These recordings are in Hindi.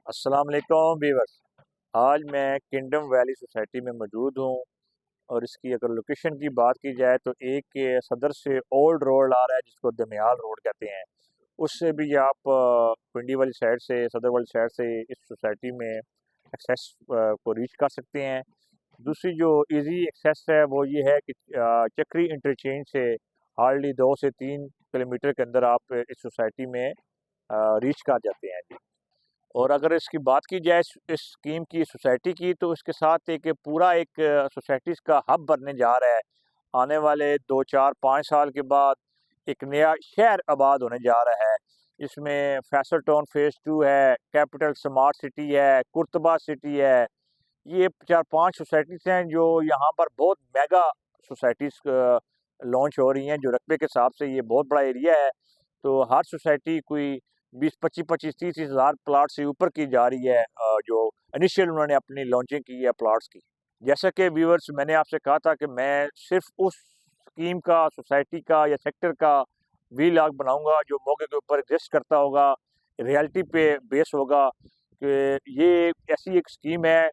अस्सलाम वालेकुम वीवर्स। आज मैं किंगडम वैली सोसाइटी में मौजूद हूँ और इसकी अगर लोकेशन की बात की जाए तो एक के सदर से ओल्ड रोड आ रहा है जिसको दमियाल रोड कहते हैं। उससे भी आप पिंडी वाली साइड से सदर वाली साइड से इस सोसाइटी में एक्सेस को रीच कर सकते हैं। दूसरी जो इजी एक्सेस है वो ये है कि चक्री इंटरचेंज से हार्डली 2 से 3 किलोमीटर के अंदर आप इस सोसाइटी में रीच कर जाते हैं जी। और अगर इसकी बात की जाए इस स्कीम की सोसाइटी की तो इसके साथ एक पूरा एक सोसाइटीज़ का हब बनने जा रहा है। आने वाले 2 4 5 साल के बाद एक नया शहर आबाद होने जा रहा है। इसमें फैसल टाउन फ़ेज़ 2 है, कैपिटल स्मार्ट सिटी है, कुर्तबा सिटी है। ये 4 5 सोसाइटीज़ हैं जो यहाँ पर बहुत मेगा सोसाइटीज़ लॉन्च हो रही हैं। जो रकबे के हिसाब से ये बहुत बड़ा एरिया है। तो हर सोसाइटी कोई 20 25 25 30 हज़ार प्लाट से ऊपर की जा रही है, जो इनिशियल उन्होंने अपनी लॉन्चिंग की है प्लाट्स की। जैसा कि व्यूअर्स मैंने आपसे कहा था कि मैं सिर्फ उस स्कीम का, सोसाइटी का या सेक्टर का वीलॉग बनाऊंगा जो मौके के ऊपर एग्जिस्ट करता होगा, रियलिटी पे बेस होगा कि ये ऐसी एक स्कीम है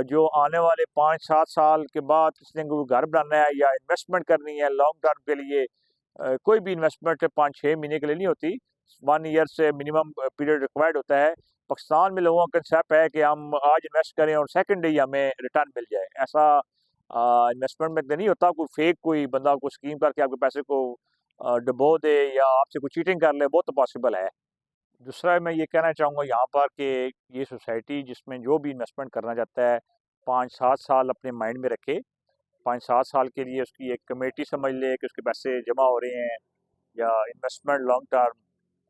जो आने वाले 5 7 साल के बाद किसी ने कोई घर बनाना है या इन्वेस्टमेंट करनी है लॉन्ग टर्म के लिए। कोई भी इन्वेस्टमेंट 5 6 महीने के लिए नहीं होती, 1 ईयर से मिनिमम पीरियड रिक्वायर्ड होता है। पाकिस्तान में लोगों का कंसेप्ट है कि हम आज इन्वेस्ट करें और सेकंड डे ही हमें रिटर्न मिल जाए। ऐसा इन्वेस्टमेंट में तो नहीं होता, कोई फेक कोई बंदा कोई स्कीम करके आपके पैसे को डुबो दे या आपसे कोई चीटिंग कर ले, वो तो पॉसिबल है। दूसरा मैं ये कहना चाहूँगा यहाँ पर कि ये सोसाइटी जिसमें जो भी इन्वेस्टमेंट करना चाहता है 5 7 साल अपने माइंड में रखे। 5 7 साल के लिए उसकी एक कमेटी समझ ले कि उसके पैसे जमा हो रहे हैं या इन्वेस्टमेंट लॉन्ग टर्म।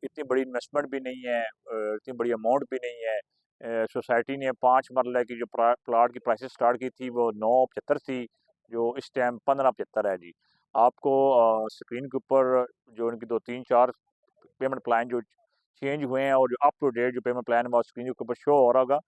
इतनी बड़ी इन्वेस्टमेंट भी नहीं है, इतनी बड़ी अमाउंट भी नहीं है। सोसाइटी ने 5 मरले की जो प्लाट की प्राइसेस स्टार्ट की थी वो 975 थी, जो इस टाइम 1575 है जी। आपको स्क्रीन के ऊपर जो उनकी 2 3 4 पेमेंट प्लान जो चेंज हुए हैं और जो अप टू डेट जो पेमेंट प्लान है वो स्क्रीन के ऊपर शो हो रहा होगा।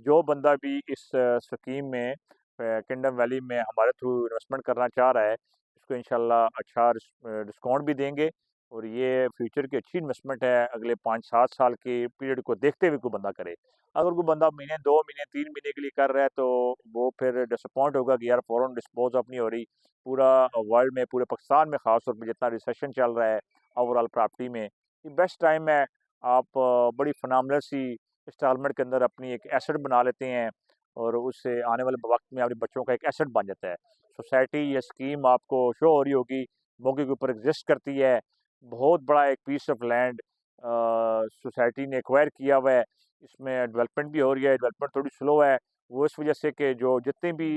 जो बंदा भी इस स्कीम में किंगडम वैली में हमारे थ्रू इन्वेस्टमेंट करना चाह रहा है, इसको इंशाल्लाह अच्छा डिस्काउंट भी देंगे। और ये फ्यूचर की अच्छी इन्वेस्टमेंट है, अगले 5 7 साल के पीरियड को देखते हुए कोई बंदा करे। अगर कोई बंदा महीने 2 महीने 3 महीने के लिए कर रहा है तो वो फिर डिसअपॉइंट होगा कि यार फ़ौरन डिस्पोज ऑफ नहीं हो रही। पूरा वर्ल्ड में, पूरे पाकिस्तान में ख़ास तौर पे जितना रिसेशन चल रहा है ओवरऑल प्रॉपर्टी में, ये बेस्ट टाइम है। आप बड़ी फ़िनोमिनल सी इंस्टॉलमेंट के अंदर अपनी एक एसेट बना लेते हैं और उससे आने वाले वक़्त में अपने बच्चों का एक एसेट बन जाता है। सोसाइटी या स्कीम आपको शो हो रही होगी, मौके के ऊपर एग्ज़िस्ट करती है। बहुत बड़ा एक पीस ऑफ लैंड सोसाइटी ने एक्वायर किया हुआ है। इसमें डेवलपमेंट भी हो रही है, डेवलपमेंट थोड़ी स्लो है। वो इस वजह से कि जो जितनी भी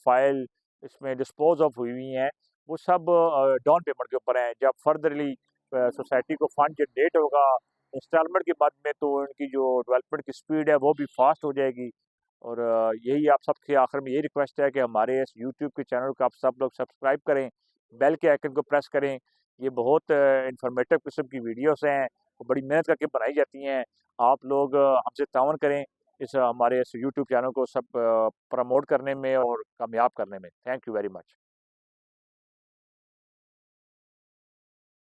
फ़ाइल इसमें डिस्पोज़ ऑफ हुई हुई हैं, वो सब डाउन पेमेंट के ऊपर हैं। जब फर्दरली सोसाइटी को फंड जनरेट होगा इंस्टॉलमेंट के बाद में तो इनकी जो डेवलपमेंट की स्पीड है वो भी फास्ट हो जाएगी। और यही आप सबके आखिर में यही रिक्वेस्ट है कि हमारे इस यूट्यूब के चैनल को आप सब लोग सब्सक्राइब करें, बेल के आइकन को प्रेस करें। ये बहुत इंफॉर्मेटिव किस्म की वीडियोस हैं, वो बड़ी मेहनत करके बनाई जाती हैं। आप लोग हमसे ताउन करें इस हमारे इस यूट्यूब चैनल को सब प्रमोट करने में और कामयाब करने में। Thank you very much.